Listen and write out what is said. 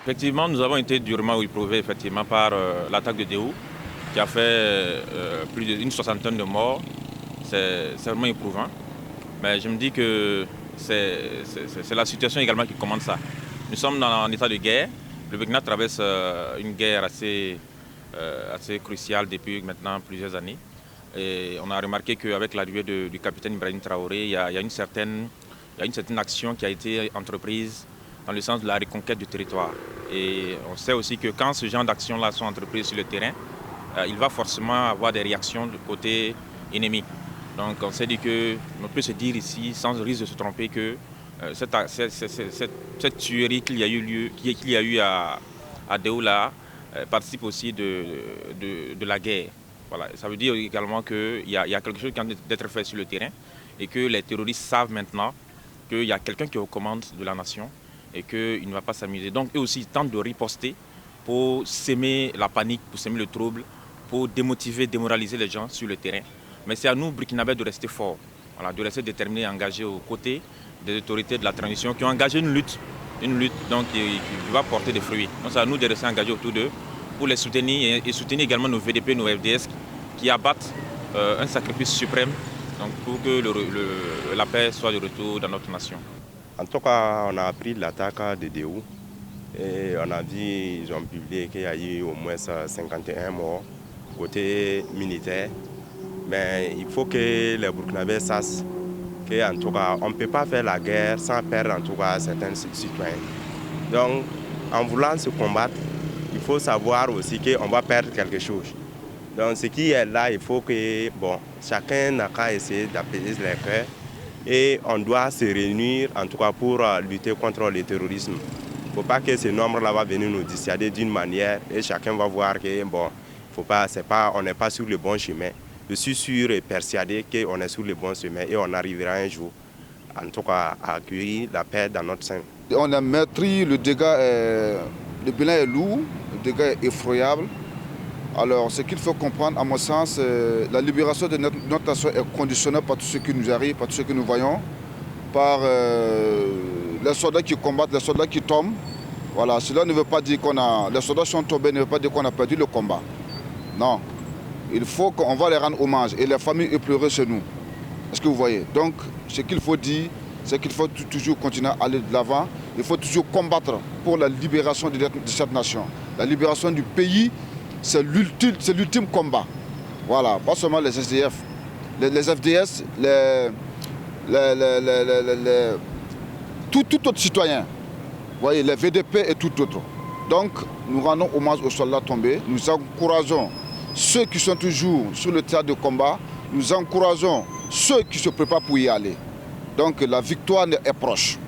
Effectivement, nous avons été durement éprouvés effectivement, par l'attaque de Déhou, qui a fait plus d'une soixantaine de morts. C'est vraiment éprouvant. Mais je me dis que c'est la situation également qui commande ça. Nous sommes dans un état de guerre. Le Burkina traverse une guerre assez cruciale depuis maintenant plusieurs années. Et on a remarqué qu'avec l'arrivée du capitaine Ibrahim Traoré, il y a une certaine action qui a été entreprise dans le sens de la reconquête du territoire. Et on sait aussi que quand ce genre d'actions-là sont entreprises sur le terrain, il va forcément avoir des réactions du côté ennemi. Donc on s'est dit qu'on peut se dire ici, sans risque de se tromper, que cette tuerie qu'il y a eu à Déoula participe aussi de la guerre. Voilà. Ça veut dire également qu'il y a quelque chose qui a d'être fait sur le terrain et que les terroristes savent maintenant qu'il y a quelqu'un qui est aux commandes de la nation et qu'il ne va pas s'amuser. Donc eux aussi ils tentent de riposter pour s'aimer la panique, pour s'aimer le trouble, pour démotiver, démoraliser les gens sur le terrain. Mais c'est à nous, Burkinabés, de rester forts, voilà, de rester déterminés, engagés aux côtés des autorités de la transition qui ont engagé une lutte donc, qui va porter des fruits. Donc c'est à nous de rester engagés autour d'eux pour les soutenir et soutenir également nos VDP, nos FDS qui abattent un sacrifice suprême donc, pour que la paix soit de retour dans notre nation. En tout cas, on a appris de l'attaque de Déhou et on a vu, ils ont publié qu'il y a eu au moins 51 morts côté militaire. Mais il faut que les Burkinabés sachent qu'en tout cas, on ne peut pas faire la guerre sans perdre en tout cas certains citoyens. Donc, en voulant se combattre, il faut savoir aussi qu'on va perdre quelque chose. Donc, ce qui est là, il faut que chacun n'a qu'à essayer d'apaiser les cœurs et on doit se réunir en tout cas pour lutter contre le terrorisme. Il ne faut pas que ce nombre-là va venir nous dissuader d'une manière et chacun va voir que on n'est pas sur le bon chemin. Je suis sûr et persuadé qu'on est sur le bon chemin et on arrivera un jour, en tout cas, à accueillir la paix dans notre sein. On a maîtrisé le dégât, le bilan est lourd, le dégât est effroyable. Alors, ce qu'il faut comprendre, à mon sens, la libération de notre nation est conditionnée par tout ce qui nous arrive, par tout ce que nous voyons, par les soldats qui combattent, les soldats qui tombent. Voilà, cela ne veut pas dire les soldats sont tombés, ne veut pas dire qu'on a perdu le combat. Non. Il faut qu'on va les rendre hommage et les familles éplorées chez nous. Est-ce que vous voyez? Donc, ce qu'il faut dire, c'est qu'il faut toujours continuer à aller de l'avant. Il faut toujours combattre pour la libération de cette nation. La libération du pays, c'est l'ultime combat. Voilà, pas seulement les SDF, les FDS, tout autre citoyen. Vous voyez, les VDP et tout autre. Donc, nous rendons hommage aux soldats tombés. Nous encourageons ceux qui sont toujours sur le théâtre de combat, nous encourageons ceux qui se préparent pour y aller. Donc la victoire est proche.